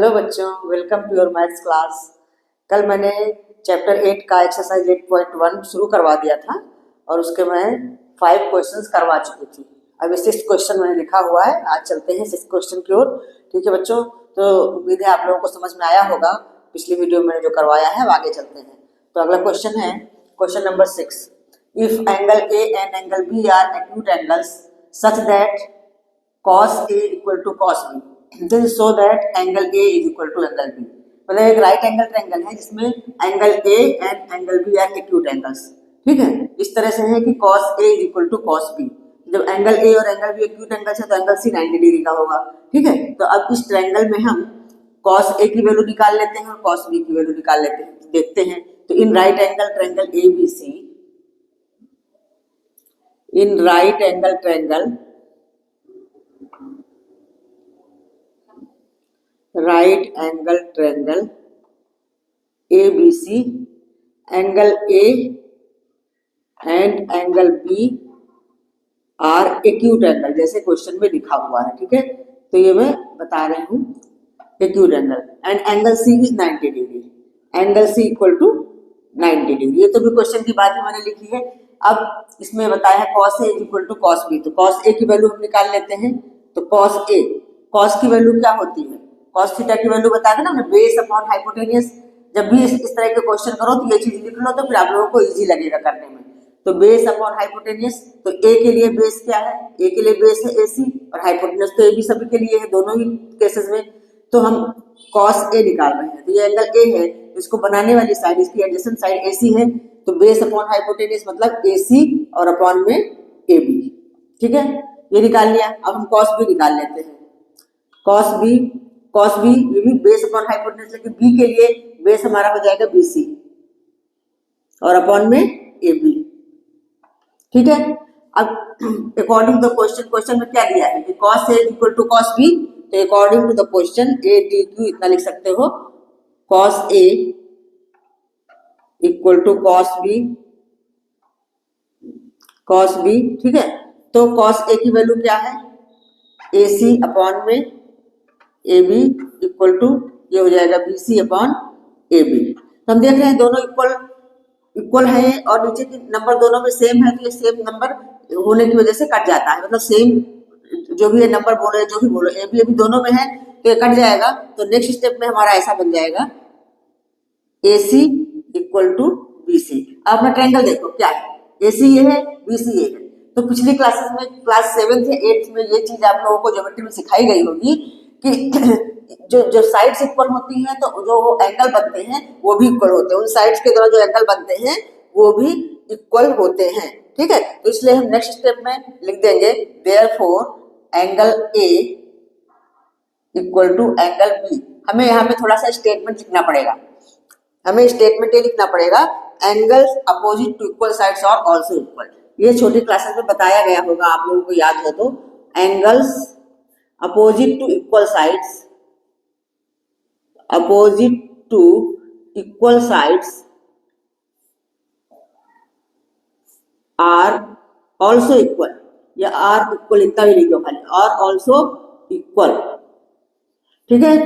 Hello बच्चों, welcome to your maths class. कल मैंने चैप्टर 8 का एक्सरसाइज 8.1 शुरू करवा दिया था और उसके मैं 5 क्वेश्चंस करवा चुकी थी। अभी 6 क्वेश्चन मैंने लिखा हुआ है। आज चलते हैं 6 क्वेश्चन की ओर। ठीक है बच्चों, तो उम्मीद है आप लोगों को समझ में आया होगा। पिछली वीडियो में मैंने जो करवाया है अब आगे चलते हैं। तो अगला क्वेश्चन है question number 6। If angle A and angle B are acute angles such that cos A equal to cos B, then show that angle A is equal to angle B। मतलब एक राइट एंगल ट्रायंगल है जिसमें angle A and angle B are acute angles. ठीक है, इस तरह से है कि cos A is equal to cos B। जब एंगल A और एंगल B एक्यूट एंगल्स है तो एंगल C 90 डिग्री का होगा। ठीक है, तो अब इस ट्रायंगल में हम cos A की वैल्यू निकाल लेते हैं और cos B की वैल्यू निकाल लेते हैं। देखते हैं तो in right angle triangle ABC, in right angle triangle right angle triangle ABC, angle A and angle B are acute angle, जैसे क्वेश्चन में लिखा हुआ है। ठीक है, तो ये मैं बता रही हूँ acute angle. And angle C is 90 degree, angle C equal to 90 degree. ये तो भी क्वेश्चन की बात ही मैंने लिखी है। अब इसमें बताया है cos A is equal to cos B, तो cos A की वैल्यू हम निकाल लेते हैं। तो cos A, cos की वैल्यू क्या होती है? cos थीटा की वैल्यू बता देना हमने, बेस अपॉन हाइपोटेनियस। जब भी इस तरह के क्वेश्चन करो तो ये चीज लिख लो, तो फिर आप लोगों को इजी लगेगा करने में। तो बेस अपॉन हाइपोटेनियस, तो ए के लिए बेस क्या है? ए के लिए बेस है AC और हाइपोटेनियस तो ए भी सभी के लिए है, दोनों ही केसेस में। तो हम cos A निकाल रहे हैं। तो ये एंगल A है, इसको बनाने वाली साइड, इसकी एडजेसेंट साइड AC है, तो बेस अपॉन हाइपोटेनियस मतलब AC और अपॉन में AB। ठीक है, ये निकाल लिया। अब हम cos B निकाल लेते हैं। cos B ये भी बेस अपॉन हाइपोटेन्यूज, लेकिन B के लिए बेस हमारा हो जाएगा BC और अपॉन में AB। ठीक है, अब अकॉर्डिंग टू द क्वेश्चन में क्या दिया है कि cos A equal to cos B, तो according to the question ADQ इतना लिख सकते हो, cos A equal to cos B। ठीक है, तो cos A की वैल्यू क्या है? AC अपॉन में AB इक्वल टू ये हो जाएगा BC अपॉन AB। तो हम देख रहे हैं दोनों इक्वल है और नीचे के नंबर दोनों में सेम है, तो ये सेम नंबर होने की वजह से कट जाता है। मतलब सेम जो भी ये नंबर बोलो, जो भी बोलो, AB दोनों में है तो ये कट जाएगा। तो नेक्स्ट स्टेप में हमारा ऐसा बन जाएगा AC इक्वल टू BC। अब अपना ट्रायंगल देखो क्या है, AC ये है, BC ये है। तो पिछली क्लासेस में क्लास 7th या 8th में ये चीज आप लोगों को ज्योमेट्री में सिखाई गई होगी कि जो साइड्स इक्वल होती हैं तो जो एंगल बनते हैं वो भी इक्वल होते हैं। उन साइड्स के द्वारा जो एंगल बनते हैं वो भी इक्वल होते हैं। ठीक है, तो इसलिए हम नेक्स्ट स्टेप में लिख देंगे therefore angle A equal to angle B। हमें यहाँ पे थोड़ा सा स्टेटमेंट लिखना पड़ेगा। हमें स्टेटमेंट ये लिखना पड़ेगा, angles opposite to equal sides are also equal. ये छोटी क्लासेस में बताया गया होगा, आप लोगों को याद हो तो। Angles opposite to equal sides are also equal, या आर इक्वल इतना भी लिख दो खाली, आर ऑल्सो इक्वल। ठीक है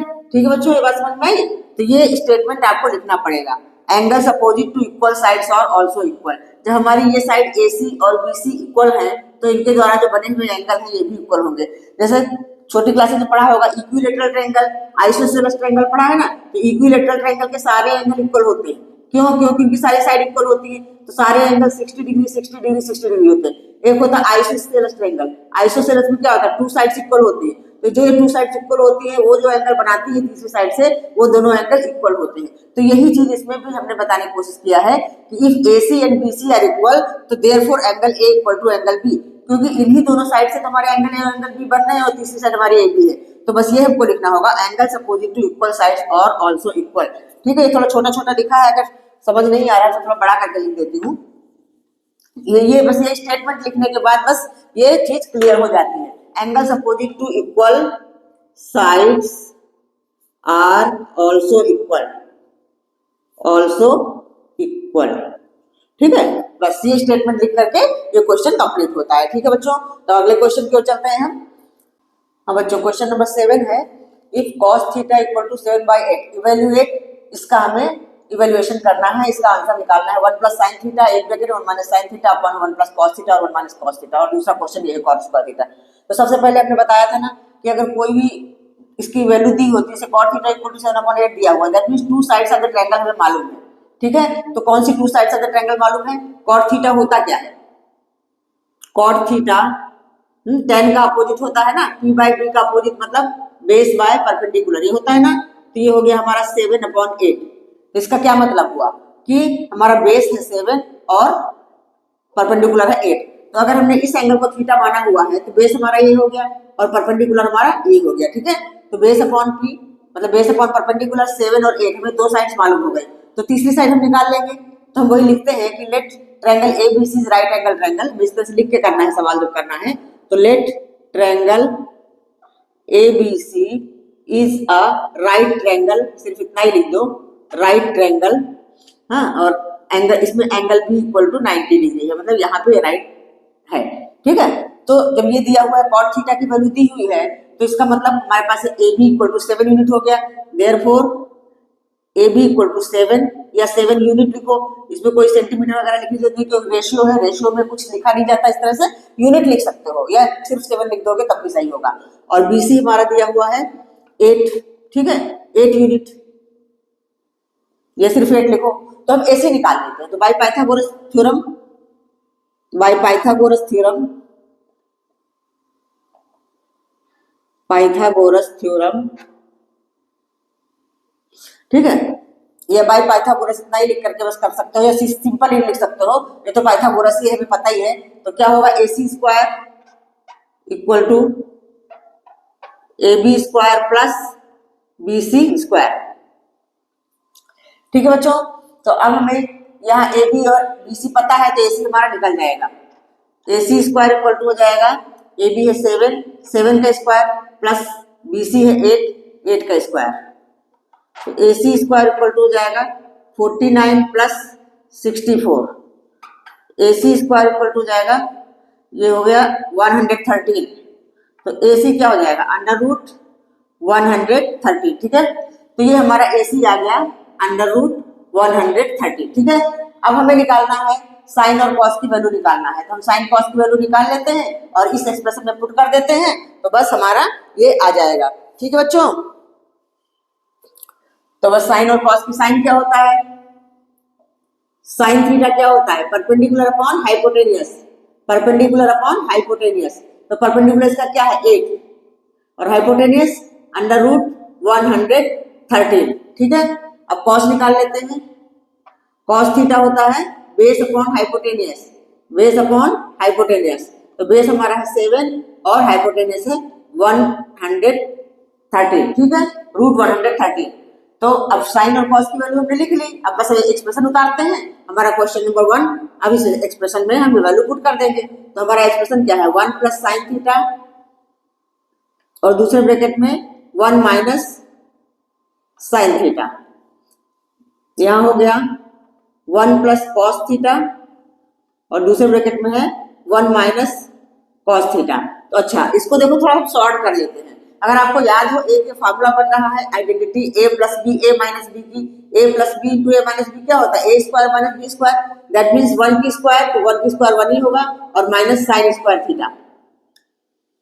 बच्चों, ये बात समझ में आई? तो ये स्टेटमेंट आपको लिखना पड़ेगा, angles opposite to equal sides are also equal. जब हमारी ये साइड AC और BC इक्वल है तो इनके द्वारा जो बने हुए एंगल हैं ये भी इक्वल होंगे। जैसे छोटी क्लासेस में पढ़ा होगा इक्विलेटरल ट्रायंगल, आइसोसेलेस ट्रायंगल पढ़ा है ना, तो इक्विलेटरल ट्रायंगल के सारे एंगल इक्वल होते हैं। क्यों? क्योंकि सारी साइड इक्वल होती है, तो सारे एंगल 60 डिग्री 60 डिग्री 60 डिग्री होते हैं। एक होता है आइसोसेलेस ट्रायंगल, आइसोसेलेस में क्या होता है, टू साइड्स इक्वल होती है। तो जो ये टू साइड्स इक्वल होती है वो जो एंगल बनाती है तीसरी साइड से, वो दोनों एंगल इक्वल होते हैं। तो यही चीज इसमें भी हमने बताने की कोशिश किया है कि if AC and BC are equal तो therefore angle A equal to angle B, क्योंकि इन्हीं दोनों साइड से हमारे एंगल A और एंगल B बन रहे हैं और तीसरी साइड हमारी AB है। तो बस ये हमको लिखना होगा, angles opposite to equal sides और आल्सो इक्वल। ठीक है, ये थोड़ा छोटा छोटा लिखा है, अगर समझ नहीं आ रहा है तो थोड़ा बड़ा करके लिख देती हूँ। ये बस ये स्टेटमेंट लिखने के बाद बस ये चीज क्लियर हो जाती है। Angles opposite to equal sides are also equal. ठीक है, बस ये स्टेटमेंट लिख करके ये क्वेश्चन कंप्लीट होता है। ठीक है बच्चों, तो अगले क्वेश्चन की ओर चलते हैं हम। हाँ बच्चों, क्वेश्चन नंबर 7 है, if cos theta equal to 7/8 evaluate, इसका हमें इवेल्युएशन करना है, इसका आंसर निकालना है 1 plus sine theta 1 bracket 1 minus sine theta upon 1 plus cos theta और 1 माइनस कॉस थीटा, और दूसरा क्वेश्चन ये कॉस स्क्वायर थीटा। तो सबसे पहले आपने बताया था ना कि अगर कोई भी इसकी वैल्यू दी होती है, जैसे cot थीटा इक्वल टू 7/8 दिया हुआ है, that means two sides of the triangle हमें मालूम है, ठीक है। तो कौन सी two sides of the triangle मालूम है? cot थीटा होता क्या है? cot थीटा tan का अपोजिट होता है ना, p बाई b का अपोजिट मतलब बेस बाय परपेंडिकुलर, ये होता है ना। तो ये हो गया हमारा 7/8। तो इसका क्या मतलब हुआ कि हमारा बेस है 7 और परपेंडिकुलर है 8। तो अगर हमने इस एंगल को थीटा माना हुआ है तो बेस हमारा ये हो गया और परपेंडिकुलर हमारा ये हो गया, ठीक है। तो बेस अपॉन p मतलब बेस अपॉन परपेंडिकुलर 7 और 8, हमें दो साइड्स मालूम हो गई। तो तीसरी साइड हम निकाल लेंगे। तो हम वही लिखते हैं कि let triangle ABC is right angle triangle, इस तरह से लिख के करना है सवाल जब करना है। तो let triangle ABC is a right triangle, सिर्फ इतना ही लिख दो, राइट ट्रायंगल, हाँ, और एंगल इसमें एंगल भी इक्वल टू 90 डिग्री है, मतलब यहाँ पे राइट है, ठीक है। तो जब ये दिया हुआ है cot थीटा की वैल्यू दी हुई है, तो इसका मतलब हमारे पास AB इक्वल टू 7 यूनिट हो गया। देयरफॉर AB इक्वल टू 7 या 7 यूनिट लिखो, इसमें कोई सेंटीमीटर वगैरह लिखने की जरूरत नहीं, क्योंकि रेशियो है, रेशियो में कुछ लिखा नहीं जाता, इस तरह से यूनिट लिख सकते हो या सिर्फ 7 लिख दोगे तब भी सही होगा। और BC हमारा दिया हुआ है 8, ठीक है, 8 यूनिट, या सिर्फ 8 लिखो। तो हम ऐसे निकाल लेते हैं। तो by Pythagoras theorem, by Pythagoras theorem, Pythagoras theorem, ठीक है, ये बाय पाइथागोरस इतना ही लिख करके बस कर सकते हो, या सिंपल ही लिख सकते हो, ये तो पाइथागोरस ही हमें पता ही है। तो क्या होगा, AC square equal to AB square plus BC square, ठीक है बच्चों। तो अब हमें यहाँ AB और BC पता है, तो AC हमारा निकल जाएगा। AC स्क्वायर इक्वल टू हो जाएगा, AB है 7, 7 का स्क्वायर प्लस BC है 8, 8 का स्क्वायर। तो AC स्क्वायर इक्वल टू हो जाएगा 49 plus 64। AC square equal to हो जाएगा, ये हो गया 113। तो AC क्या हो जाएगा, अंडर रूट 130, ठीक है। तो ये हमारा AC आ गया अंडर रूट 130, ठीक है। अब हमें निकालना है साइन और कॉस की वैल्यू निकालना है। तो हम साइन कॉस की वैल्यू निकाल लेते हैं और इस एक्सप्रेशन में पुट कर देते हैं, तो बस हमारा ये आ जाएगा, ठीक है बच्चों। तो बस साइन और कॉस की, साइन क्या होता है, साइन थीटा क्या होता है, perpendicular upon hypotenuse, perpendicular upon hypotenuse. तो परपेंडिकुलर इसका क्या है 8 और हाइपोटेनियस अंडर रूट 113, ठीक है। अब कॉस निकाल लेते हैं। कॉस थीटा होता है base upon hypotenuse, base upon hypotenuse. तो बेस हमारा है 7 और हाइपोटेनियस है 113, ठीक है, रूट 113। तो अब साइन और कॉस की वैल्यू हमने लिख ली, अब बस एक्सप्रेशन उतारते हैं। हमारा क्वेश्चन नंबर 1, अब इस एक्सप्रेशन में हम वैल्यू पुट कर देंगे। तो हमारा एक्सप्रेशन क्या है, 1 प्लस साइन थीटा और दूसरे ब्रैकेट में 1 माइनस साइन थीटा, यहां हो गया 1 प्लस कॉस थीटा और दूसरे ब्रैकेट में है 1 माइनस कॉस थीटा। तो अच्छा, इसको देखो थोड़ा हम सॉर्ट कर लेते हैं। अगर आपको याद हो, ए के फार्मूला बन रहा है identity a plus B A minus B की, a plus B into A minus B क्या होता है, A square minus B square, that means 1 की स्क्वायर, तो 1 की स्क्वायर 1 ही होगा, और माइनस साइन स्क्वायर थीटा,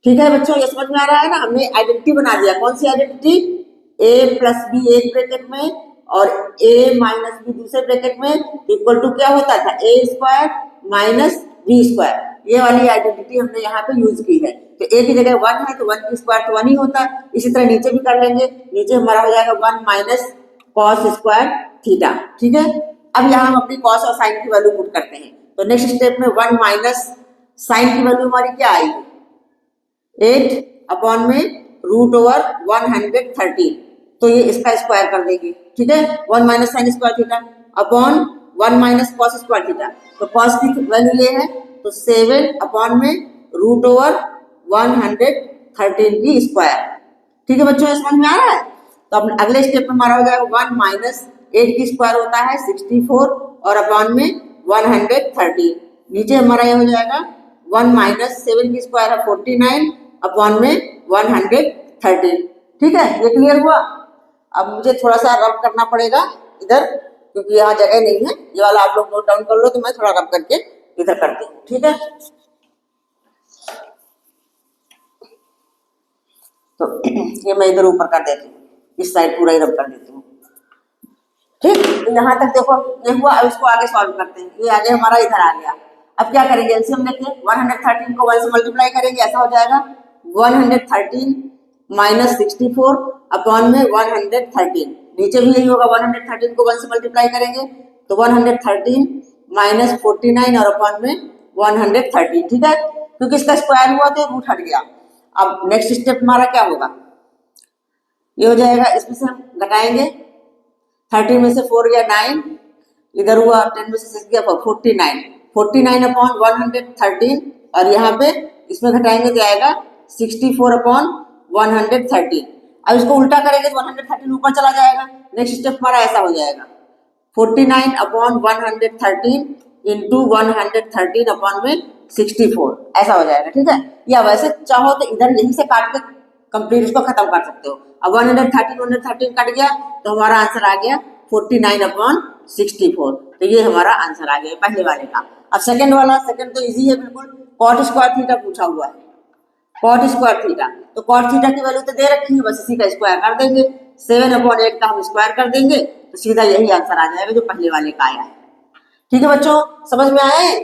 ठीक है बच्चों, ये समझ में आ रहा है ना। हमने आइडेंटिटी बना दिया, कौन सी आइडेंटिटी, a प्लस बी एक ब्रैकेट में और a माइनस बी दूसरे ब्रैकेट में इक्वल टू क्या होता था, a square minus B square. ये वाली आइडेंटिटी हमने यहाँ पे यूज की है। तो a की जगह 1 है तो 1 की स्क्वायर तो 1 ही होता है। इसी तरह नीचे भी कर लेंगे, नीचे हमारा हो जाएगा 1 माइनस कॉस स्क्वायर थीटा, ठीक है। अब यहाँ हम अपनी कॉस और साइन की वैल्यू पुट करते हैं। तो नेक्स्ट स्टेप में 1 माइनस साइन की वैल्यू हमारी क्या आएगी, 8 अपॉन में रूट ओवर 130, तो ये इसका स्क्वायर कर देंगे, ठीक है। 1 minus sine square theta upon 1 minus cos square theta. तो कॉस की वैल्यू ये है, तो 7 अपॉन में रूट ओवर 113 की स्क्वायर, ठीक है बच्चों, समझ में आ रहा है। तो अपने अगले स्टेप में हमारा हो जाएगा 1 माइनस 8 की स्क्वायर होता है 64 और अपॉन में 130, नीचे हमारा ये हो जाएगा 1 माइनस 7 की स्क्वायर है 49 अपॉन में 113, ठीक है, ये क्लियर हुआ। अब मुझे थोड़ा सा रब करना पड़ेगा इधर, क्योंकि यहाँ जगह नहीं है। ये वाला आप लोग नोट डाउन कर लो, तो मैं थोड़ा रब करके इधर करती हूँ, ठीक है। तो ये मैं इधर ऊपर कर देती हूँ, इस साइड पूरा ही रब कर देती हूँ, ठीक। तो यहाँ तक देखो ये हुआ। अब इसको आगे सॉल्व करते हैं। ये आगे हमारा इधर आ गया। अब क्या करेंगे, एलसीएम लेके 113 को 1 से मल्टीप्लाई करेंगे, ऐसा हो जाएगा 113 माइनस 64 अपॉन में 113। नीचे भी यही होगा, 113 को 1 से मल्टीप्लाई करेंगे तो 113 माइनस 49 और अपॉन में 113, ठीक है। क्योंकि इसका स्क्वायर हुआ तो रूट हट गया। अब नेक्स्ट स्टेप हमारा क्या होगा, ये हो जाएगा, इसमें से हम घटाएंगे 13 में से 4 गया 9, इधर हुआ 10 में से 6 गया 49, 49 अपॉन 113 और यहाँ पे इसमें घटाएंगे तो आएगा 64 अपॉन 113। अब इसको उल्टा करेंगे तो 113 ऊपर चला जाएगा। नेक्स्ट स्टेप हमारा ऐसा हो जाएगा 49 अपॉन 113 इंटू 113 अपॉन में 64, ऐसा हो जाएगा, ठीक है। या वैसे चाहो तो इधर यहीं से काट के कंप्लीट इसको खत्म कर सकते हो। अब 113 कट गया तो हमारा आंसर आ गया 49 अपॉन 64। तो ये हमारा आंसर आ गया पहले वाले का। अब सेकंड वाला, सेकंड तो इजी है बिल्कुल, कॉट स्क्वायर थीटा पूछा हुआ है, कॉट स्क्वायर थीटा। तो कॉट थीटा की वैल्यू तो दे रखी है, बस इसी का स्क्वायर कर देंगे, 7 अपॉन 8 का हम स्क्वायर कर देंगे तो सीधा यही आंसर आ जाएगा जो पहले वाले का आया है, ठीक है बच्चों, समझ में आया है।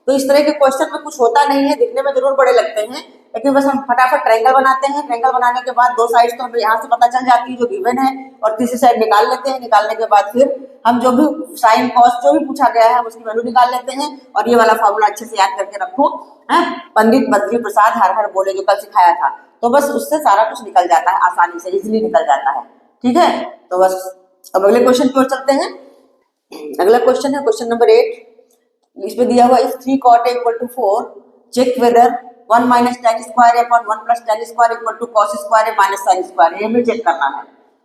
तो इस तरह के क्वेश्चन में कुछ होता नहीं है, दिखने में जरूर बड़े लगते हैं, लेकिन बस हम फटाफट ट्रायंगल बनाते हैं। ट्रायंगल बनाने के बाद दो साइड्स तो हमें यहाँ से पता चल जाती है जो गिवन है, और तीसरी साइड निकाल लेते हैं। निकालने के बाद फिर हम जो भी साइन कॉस जो भी पूछा गया है उसकी वैल्यू निकाल लेते हैं। और ये वाला फॉर्मूला अच्छे से याद करके रखो, है पंडित बद्री प्रसाद हर हर बोले जो कल सिखाया था, तो बस उससे सारा कुछ निकल जाता है, आसानी से इजिली निकल जाता है, ठीक है। तो बस अब अगले क्वेश्चन की ओर चलते हैं। अगला क्वेश्चन है क्वेश्चन नंबर 8। इसमें दिया हुआ इस 3 cot A equal to 4, check whether 1 minus tan square upon 1 plus tan square equal to cos square minus sin square, ये हमें चेक करना है।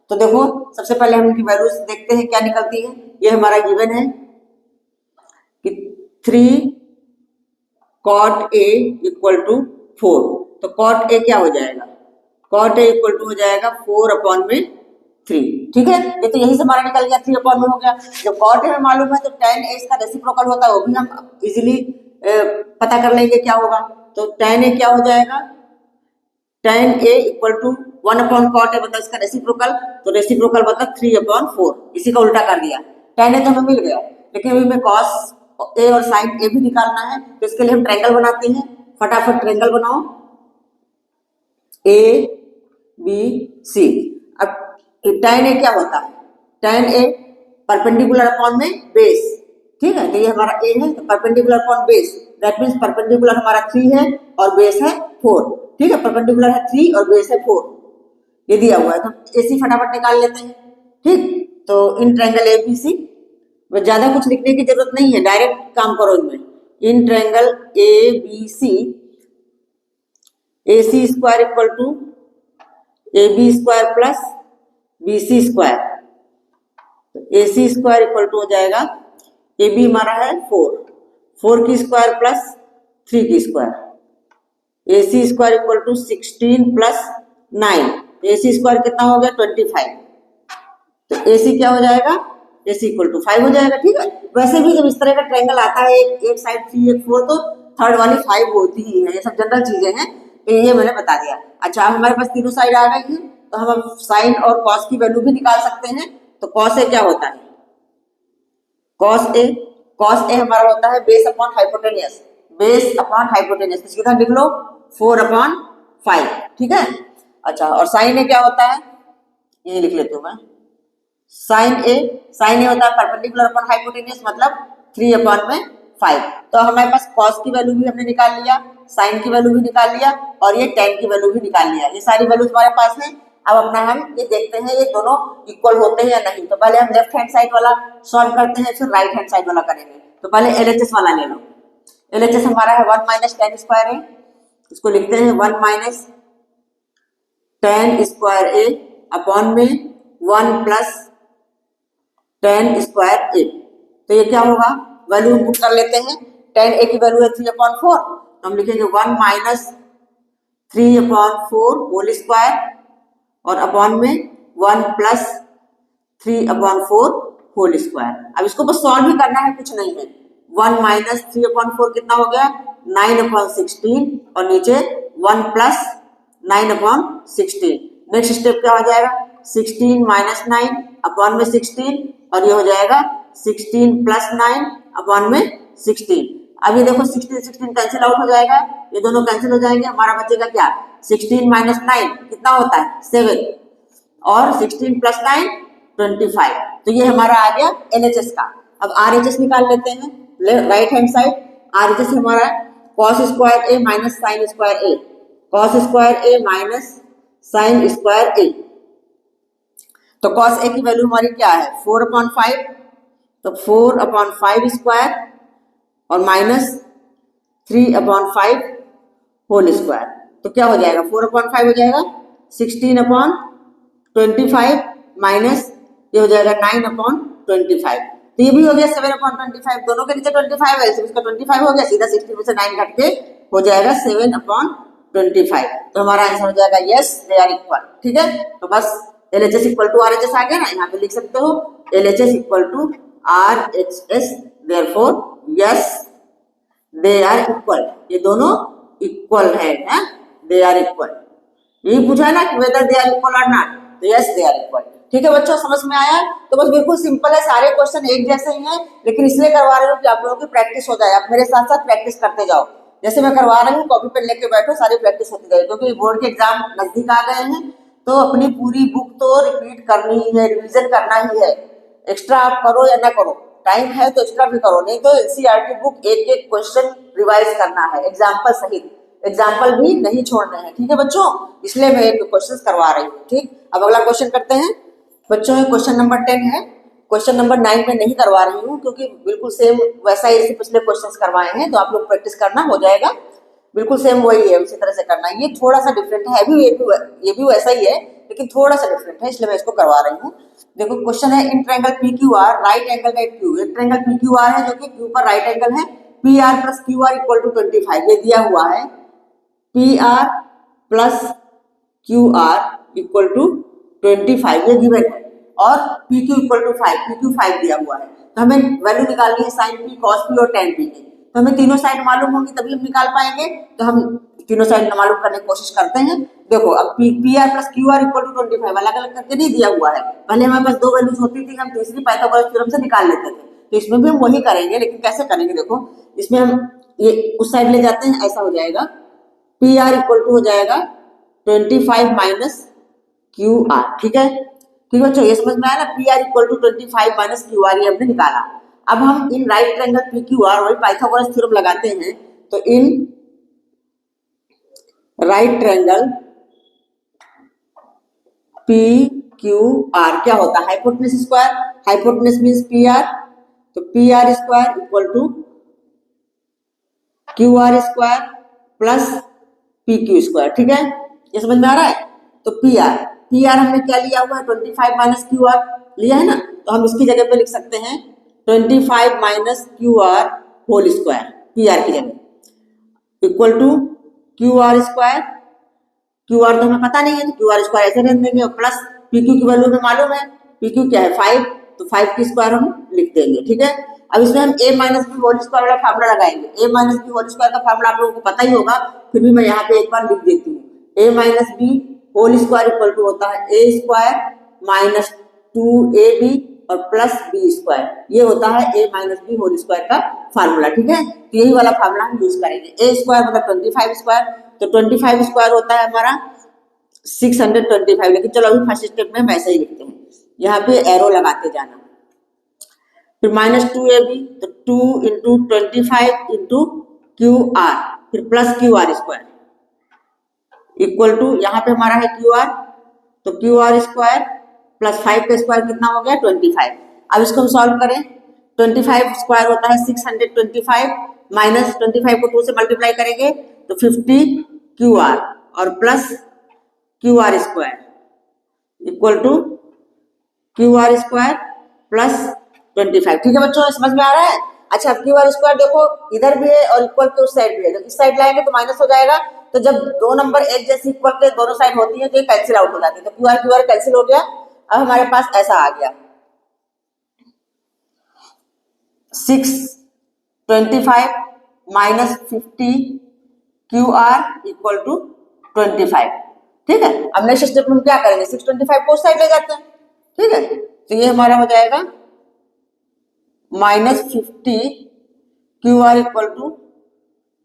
तो देखो सबसे पहले हम इनकी वैल्यूज देखते हैं क्या निकलती है। ये हमारा गिवन है कि 3 cot A इक्वल टू 4, तो cot A क्या हो जाएगा, cot A इक्वल टू हो जाएगा 4 अपॉन में 3, ठीक है। ये तो यही से हमारा निकल गया, 3 अपॉन में हो गया। जब cot हमें मालूम है तो tan A इसका रेसिप्रोकल होता है, वो भी हम इजीली पता कर लेंगे क्या होगा। तो tan A क्या हो जाएगा, tan A equal to 1 upon cot A मतलब इसका रेसिप्रोकल, तो रेसिप्रोकल मतलब 3 अपॉन 4, इसी का उल्टा कर दिया। tan A तो हमें मिल गया, लेकिन अभी हमें cos A और sin A भी निकालना है, तो इसके लिए हम ट्रायंगल बनाते हैं। फटाफट ट्रायंगल बनाओ ABC। अब tan A क्या होता है, tan A परपेंडिकुलर अपॉन में बेस, ठीक है। तो ये हमारा A है, तो perpendicular upon base, that means perpendicular हमारा 3 है और बेस है 4, ठीक है। परपेंडिकुलर है 3 और बेस है 4, ये दिया हुआ है। तो AC फटाफट निकाल लेते हैं, ठीक। तो इन ट्रायंगल ABC में ज्यादा कुछ लिखने की जरूरत नहीं है, डायरेक्ट काम करो इनमें। In triangle ABC AC square equal to AB square plus BC square, तो AC स्क्वायर इक्वल टू हो जाएगा, AB हमारा है 4 की स्क्वायर प्लस 3 की square, AC square equal to 16 plus 9, AC square कितना हो गया 25, तो AC क्या हो जाएगा, AC इक्वल टू 5 हो जाएगा, ठीक है। वैसे भी जब इस तरह का ट्रायंगल आता है, एक साइड 3 एक 4, तो थर्ड वाली 5 होती ही है, ये सब जनरल चीजें हैं, तो ये मैंने बता दिया। अच्छा हमारे पास तीनों साइड आ गई है, तो हम साइन और कॉस की वैल्यू भी निकाल सकते हैं। तो कॉस ए क्या होता है, कॉस ए हमारा होता है base upon hypotenuse, base upon hypotenuse, तो सीधा लिख लो 4 अपॉन 5, ठीक है। अच्छा और साइन ए क्या होता है, ये लिख लेती हूँ मैं, साइन ए होता है परपेंडिकुलर अपॉन हाइपोटेनियस मतलब 3 अपॉन में 5। तो हमारे पास कॉस की वैल्यू भी हमने निकाल लिया, साइन की वैल्यू भी निकाल लिया और ये tan की वैल्यू भी निकाल लिया, ये सारी वैल्यूज हमारे पास है। अब अपना हम ये देखते हैं ये दोनों इक्वल होते हैं या नहीं। तो पहले हम लेफ्ट हैंड साइड वाला सॉल्व करते हैं, फिर राइट हैंड साइड वाला करेंगे। तो पहले LHS वाला ले लो। LHS हमारा है 1 माइनस tan स्क्वायर ए, इसको लिखते हैं 1 माइनस tan स्क्वायर ए अपॉन में 1 प्लस tan स्क्वायर ए। तो ये क्या होगा, वैल्यू पुट कर लेते हैं। tan ए की वैल्यू है 3 अपॉन 4, तो हम लिखेंगे 1 माइनस 3 अपॉन 4 होल स्क्वायर और अपॉन में 1 प्लस 3/4 होल स्क्वायर। अब इसको बस सॉल्व ही करना है, कुछ नहीं है। 1 माइनस 3/4 कितना हो गया? 9/16 और नीचे 1 प्लस 9/16। नेक्स्ट स्टेप क्या हो जाएगा? 16 माइनस 9 अपॉन में 16 और ये हो जाएगा 16 प्लस 9 अपॉन में 16। अब ये देखो 16 कैंसिल आउट हो जाएगा, ये दोनों कैंसिल हो जाएंगे, हमारा बचेगा क्या? 16 माइनस 9 कितना होता है? 7 और 16 प्लस 9 25। तो ये हमारा आ गया LHS का। अब RHS निकाल लेते हैं। राइट हैंड साइड RHS हमारा cos square A minus sine square A, cos square A minus sine square A। तो cos A की वैल्यू हमारी क्या है? 4/5, तो 4/5 स्क्वायर और माइनस 3/5 होल स्क्वायर। तो क्या हो जाएगा? 4/5 हो जाएगा 16/25 माइनस ये हो जाएगा 9/25। तो ये भी हो गया 7/25, दोनों के नीचे 25 है, इसका 25 हो गया, सीधा 16 में से 9 कट के हो जाएगा 7/25। तो हमारा आंसर हो जाएगा यस दे आर इक्वल। ठीक है, तो बस LHS इक्वल टू RHS आ गया ना, यहाँ पे लिख सकते हो LHS equal to RHS, therefore yes they are equal. ये दोनों इक्वल है, दे आर इक्वल। यही पूछा है ना कि वेदर दे आर इक्वल और नॉट, तो यस दे आर इक्वल। ठीक है बच्चों, समझ में आया? तो बस बिल्कुल सिंपल है, सारे क्वेश्चन एक जैसे ही हैं, लेकिन इसलिए करवा रही हूँ कि आप लोगों की प्रैक्टिस हो जाए। आप मेरे साथ साथ प्रैक्टिस करते जाओ, जैसे मैं करवा रही हूँ, कॉपी पेन लेके बैठो, सारी प्रैक्टिस होती जाए, क्योंकि बोर्ड के एग्जाम नजदीक आ गए हैं। तो अपनी पूरी बुक तो रिपीट करनी ही है, रिविजन करना ही है। एक्स्ट्रा आप करो या ना करो, टाइम है तो एक्स्ट्रा भी करो, नहीं तो NCERT बुक एक एक क्वेश्चन रिवाइज करना है, एग्जाम्पल सहित, एग्जाम्पल भी नहीं छोड़ने हैं। ठीक है बच्चों, इसलिए मैं एक क्वेश्चन करवा रही हूँ। ठीक, अब अगला क्वेश्चन करते हैं बच्चों। क्वेश्चन नंबर 10 है, क्वेश्चन नंबर 9 में नहीं करवा रही हूँ, क्योंकि बिल्कुल सेम वैसा ही इससे पिछले क्वेश्चन करवाए हैं, तो आप लोग प्रैक्टिस करना, हो जाएगा। बिल्कुल सेम वही है, उसी तरह से करना है। ये थोड़ा सा डिफरेंट है, ये भी वैसा ही है, लेकिन थोड़ा सा डिफरेंट है, इसलिए मैं इसको करवा रही हूँ। देखो क्वेश्चन है, in triangle PQR right angle at Q। एक ट्रायंगल PQR है जो कि Q पर राइट एंगल है, PR plus QR equal to 25, ये दिया हुआ है। PR plus QR equal to 25 ये गिवन है, और PQ इक्वल टू 5, PQ 5 दिया हुआ है। तो हमें वैल्यू निकालनी है साइन P, cos P और tan P की। तो हमें तीनों साइड मालूम होंगी तभी हम निकाल पाएंगे, तो हम तीनों साइड मालूम करने की कोशिश करते हैं। देखो अब PR plus QR equal to 25 अलग अलग करके नहीं दिया हुआ है, पहले हमारे पास दो वैल्यूज होती थी, हम तीसरी पाइथागोरस थ्योरम से निकाल लेते थे। तो इसमें भी हम वही करेंगे, लेकिन कैसे करेंगे? देखो इसमें हम ये उस साइड ले जाते हैं, ऐसा हो जाएगा PR इक्वल टू हो जाएगा 25 माइनस QR। ठीक है, ठीक बच्चों, ये समझ में आया ना? PR equal to 25 minus QR ये हमने निकाला। अब हम इन राइट ट्रायंगल PQR वही पाइथागोरस थ्योरम लगाते हैं। तो इन राइट ट्रायंगल PQR क्या होता है? Hypotenuse square, hypotenuse means PR, तो PR square equal to QR square plus PQ square. ठीक है, ये समझ में आ रहा है? तो PR हमने क्या लिया हुआ है? 25 माइनस QR लिया है ना, तो हम इसकी जगह पे लिख सकते हैं 25 minus QR whole square, PR की जगह equal to QR square. QR तो हमें पता नहीं है, तो QR स्क्वायर ऐसे रहने देंगे, प्लस PQ की वैल्यू हमें मालूम है, PQ क्या है? 5, तो 5 की स्क्वायर हम लिख देंगे। ठीक है, अब इसमें हम A minus B whole square वाला फार्मूला लगाएंगे। A minus B whole square का फार्मूला आप लोगों को पता ही होगा, फिर भी मैं यहाँ पे एक बार लिख देती हूँ। A minus B whole square equal to होता है A स्क्वायर माइनस 2AB और प्लस B स्क्वायर, ये होता है A minus B whole square का फार्मूला। ठीक है, तो यही वाला फार्मूला हम यूज करेंगे। A स्क्वायर मतलब 25 स्क्वायर, तो 25 स्क्वायर होता है हमारा 625। लेकिन चलो अभी फर्स्ट स्टेप में वैसे ही लिखते हैं, यहाँ पे एरो लगाते जाना। फिर माइनस 2AB, तो 2 इंटू 25 इंटू QR, फिर plus QR square equal to, यहाँ पे हमारा है QR, तो QR स्क्वायर प्लस 5 का स्क्वायर कितना हो गया? 25। अब इसको हम सॉल्व करें, 25 स्क्वायर होता है 625, माइनस 25 को 2 से मल्टीप्लाई करेंगे तो 50 QR और plus QR square equal to QR square plus 25। ठीक है बच्चों, समझ में आ रहा है? अच्छा क्यू आर स्क्वायर देखो इधर भी है और इक्वल के उस साइड भी है, जब इस साइड लाएंगे तो माइनस हो जाएगा, तो जब दो नंबर एक जैसे इक्वल के दोनों साइड होती है तो ये कैंसिल आउट हो जाती है, तो क्यू आर कैंसिल हो गया। अब हमारे पास ऐसा आ गया 625 minus 50 Q R equal to 25। ठीक है, अब नेक्स्ट स्टेप में क्या करेंगे, 625 को उस साइड ले जाते हैं। ठीक है, तो ये हमारा हो जाएगा -50 Q R equal to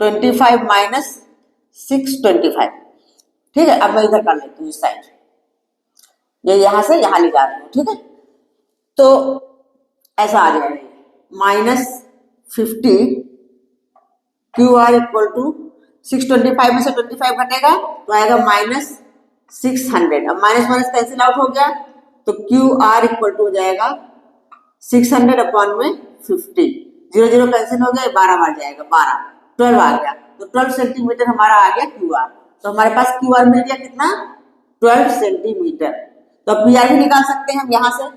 25 minus 625। ठीक है, अब मैं इधर कर लेती हूँ इस साइड, ये यहां से यहां ले जा रही हूँ। ठीक है, तो ऐसा आ जाएगा -50 क्यू आर इक्वल टू 625 में से 25 घटेगा तो आएगा -600। अब माइनस माइनस कैंसिल आउट हो गया तो क्यू आर इक्वल टू हो जाएगा 600 अपॉन में 50, 0 0 कैंसिल हो गया, 12 बार जाएगा, 12 12 आ गया, तो 12 सेंटीमीटर हमारा आ गया क्यू आर। तो हमारे पास क्यू आर मिल गया कितना, 12 सेंटीमीटर। तो अब पी आर भी निकाल सकते हैं हम यहाँ से।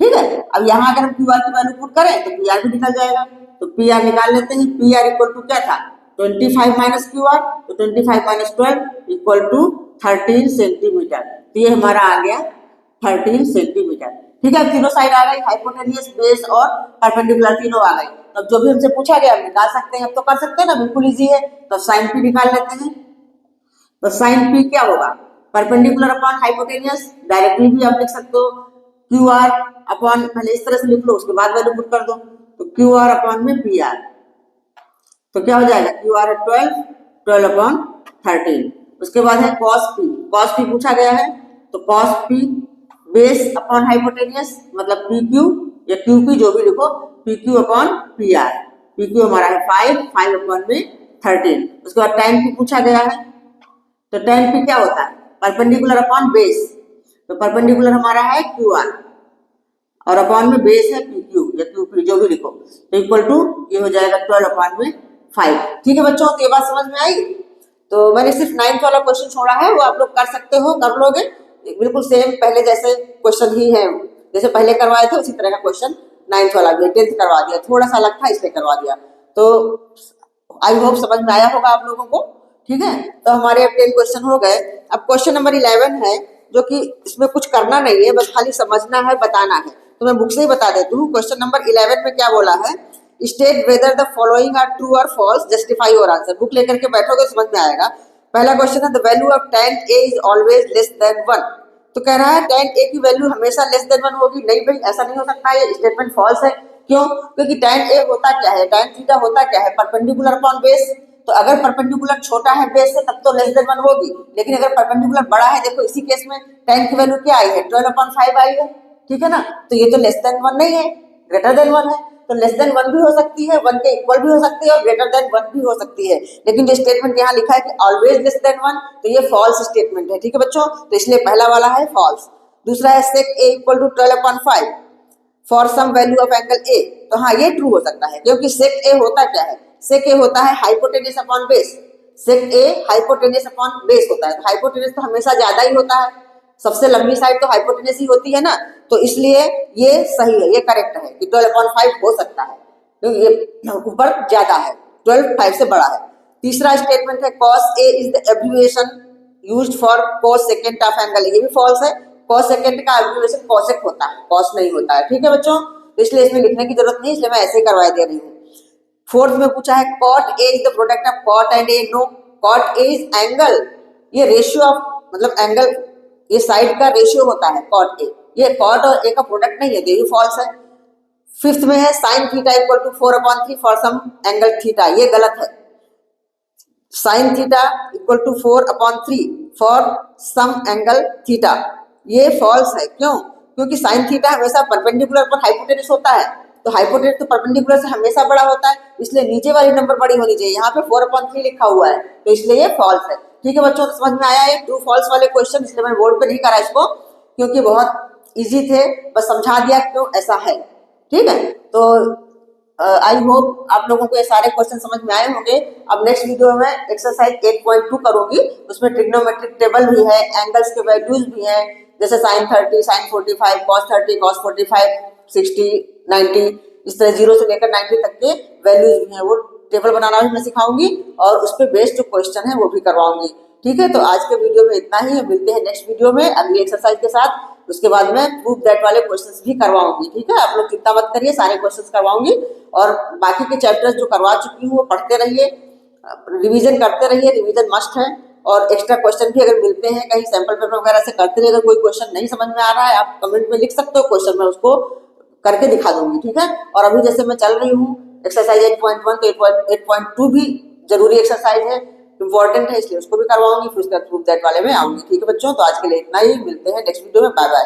ठीक है, अब यहाँ अगर हम क्यू आर की वैल्यू पुट करें तो पी आर भी निकल जाएगा, तो पी आर निकाल लेते हैं। पी आर इक्वल टू क्या था, 25 माइनस क्यू आर, तो 25 माइनस 12 इक्वल टू 13 सेंटीमीटर। तो ये हमारा आ गया 13 सेंटीमीटर। ठीक है, तीनों साइड आ गई, हाइपोटेनियस, बेस और परपेंडिकुलर तीनों आ गई। तो जो भी हमसे पूछा गया हम निकाल सकते हैं, अब तो कर सकते हैं ना, बिल्कुल इजी है। तो साइन पी निकाल लेते हैं, तो साइन पी क्या होगा, परपेंडिकुलर अपॉन हाइपोटेनियस, डायरेक्टली भी आप लिख सकते हो, क्यू आर अपॉन, पहले इस तरह से लिख लो उसके बाद वैल्यू पुट कर दो, तो क्यू आर अपॉन में पी आर, तो क्या हो जाएगा, क्यू आर है 12, 12 अपॉन 13। उसके बाद है कॉस पी, कॉस पी पूछा गया है, तो cos P base upon hypotenuse, मतलब पी क्यू या क्यू पी जो भी लिखो, P Q upon P R, P Q हमारा है 5 अपॉन में 13। उसके बाद tan पी पूछा गया है, तो tan पी क्या होता है, परपेंडिकुलर अपॉन बेस, तो परपेंडिकुलर हमारा है क्यू आर और अपॉन में बेस है पी क्यू या क्यू पी जो भी लिखो, तो इक्वल टू ये हो जाएगा 12 अपॉन में 5। ठीक है बच्चों, तो ये बात समझ में आई। तो मैंने सिर्फ 9th वाला क्वेश्चन छोड़ा है, वो आप लोग कर सकते हो, कर लोगे, बिल्कुल सेम पहले जैसे क्वेश्चन ही है, जैसे पहले करवाए थे उसी तरह का क्वेश्चन 9th वाला भी, 10th करवा दिया, थोड़ा सा अलग था इसलिए करवा दिया। तो आई होप समझ में आया होगा आप लोगों को। ठीक है, तो हमारे अब 10 क्वेश्चन हो गए। अब क्वेश्चन नंबर 11 है, जो कि इसमें कुछ करना नहीं है, बस खाली समझना है, बताना है। तो मैं बुक से ही बता देती हूँ। क्वेश्चन नंबर 11 में क्या बोला है, state whether the following are true और false, justify your answer. Book लेकर के बैठोगे समझ में आएगा। पहला क्वेश्चन है, the value of tan a is always less than 1। तो कह रहा है tan a की वैल्यू हमेशा लेस देन 1 होगी। नहीं भाई, ऐसा नहीं हो सकता, ये स्टेटमेंट फॉल्स है। क्यों, क्योंकि tan a होता क्या है, tan थीटा होता क्या है, परपेंडिकुलर अपॉन बेस। तो अगर परपेंडिकुलर छोटा है बेस से तब तो लेस देन 1 होगी, लेकिन अगर परपेंडिकुलर बड़ा है, देखो इसी केस में tan की वैल्यू क्या आई है, 12/5 आई है। ठीक है ना, तो ये तो लेस देन 1 नहीं है, ग्रेटर देन 1 है। तो लेस देन 1 भी हो सकती है, 1 के इक्वल भी हो सकती है और ग्रेटर देन 1 भी हो सकती है। लेकिन जो स्टेटमेंट यहाँ लिखा है कि ऑलवेज लेस देन 1, तो ये फॉल्स स्टेटमेंट है। ठीक है बच्चों, तो इसलिए पहला वाला है फॉल्स। दूसरा है sec a equal to 12/5 for some value of angle a। तो हाँ, ये ट्रू हो सकता है, क्योंकि sec a होता क्या है, sec a होता है hypotenuse upon base. sec a hypotenuse upon base होता है, तो हाइपोटेनियस तो हमेशा ज्यादा ही होता है, सबसे लंबी साइड तो हाइपोटेनियस ही होती है ना। तो इसलिए ये सही है, ये करेक्ट है कि 12/5 हो सकता है, क्योंकि ये ऊपर ज्यादा है, 12 5 से बड़ा है। तीसरा स्टेटमेंट है cos a is the abbreviation used for cos second of angle. ये भी फॉल्स है, cos सेकेंड का एब्रिविएशन cosec होता है, cos नहीं होता है। ठीक है बच्चों, तो इसलिए इसमें लिखने की जरूरत नहीं, इसलिए मैं ऐसे ही करवा दे रही हूँ। फोर्थ में पूछा है cot a is the product of cot and a। No, cot a is angle, ये रेशियो ऑफ, मतलब एंगल, ये साइड का रेशियो होता है cot a, ये cot और a का प्रोडक्ट नहीं है, तो ये फॉल्स है। फिफ्थ में है sin theta equal to 4/3 for some angle theta, ये गलत है। sin theta equal to 4/3 for some angle theta, ये फॉल्स है। क्यों, क्योंकि sin थीटा हमेशा परपेंडिकुलर पर हाइपोटेनस होता है, तो हाइपोटेनस तो परपेंडिकुलर से हमेशा बड़ा होता है, इसलिए नीचे वाली नंबर बड़ी होनी चाहिए। यहाँ पे 4/3 लिखा हुआ है, तो इसलिए ये फॉल्स है। ठीक है बच्चों, तो समझ में आया ये ट्रू फॉल्स वाले क्वेश्चन, इसलिए मैंने बोर्ड पे नहीं करा इसको, क्योंकि बहुत इजी थे, बस समझा दिया क्यों ऐसा है। ठीक है, तो आई होप आप लोगों को ये सारे क्वेश्चन समझ में आए होंगे। अब नेक्स्ट वीडियो में एक्सरसाइज 8.2 करूंगी, उसमें ट्रिग्नोमेट्रिक टेबल भी है, एंगल्स के वैल्यूज भी हैं, जैसे sin 30, sin 45, cos 30, cos 45, 60, 90, इस तरह 0 से लेकर 90 तक के वैल्यूज भी हैं वो टेबल बनाना भी मैं सिखाऊंगी और उस पर बेस्ड जो क्वेश्चन है वो भी करवाऊंगी। ठीक है, तो आज के वीडियो में इतना ही। मिलते हैं नेक्स्ट वीडियो में अगली एक्सरसाइज के साथ। उसके बाद में प्रूव दैट वाले क्वेश्चंस भी करवाऊंगी। ठीक है, आप लोग चिंता मत करिए, सारे क्वेश्चंस करवाऊंगी और बाकी के चैप्टर्स जो करवा चुकी हूँ वो पढ़ते रहिए, रिवीजन करते रहिए, रिवीजन मस्ट है। और एक्स्ट्रा क्वेश्चन भी अगर मिलते हैं कहीं सैंपल पेपर वगैरह से करते रहिए। अगर कोई क्वेश्चन नहीं समझ में आ रहा है आप कमेंट में लिख सकते हो क्वेश्चन, मैं उसको करके दिखा दूंगी। ठीक है, और अभी जैसे मैं चल रही हूँ एक्सरसाइज 8.1 तो 8.2 भी जरूरी एक्सरसाइज है, इंपॉर्टेंट है, इसलिए उसको भी करवाऊंगी। फिर उसके बाद प्रूफ दैट वाले में आऊंगी। ठीक है बच्चों, तो आज के लिए इतना ही। मिलते हैं नेक्स्ट वीडियो में। Bye bye.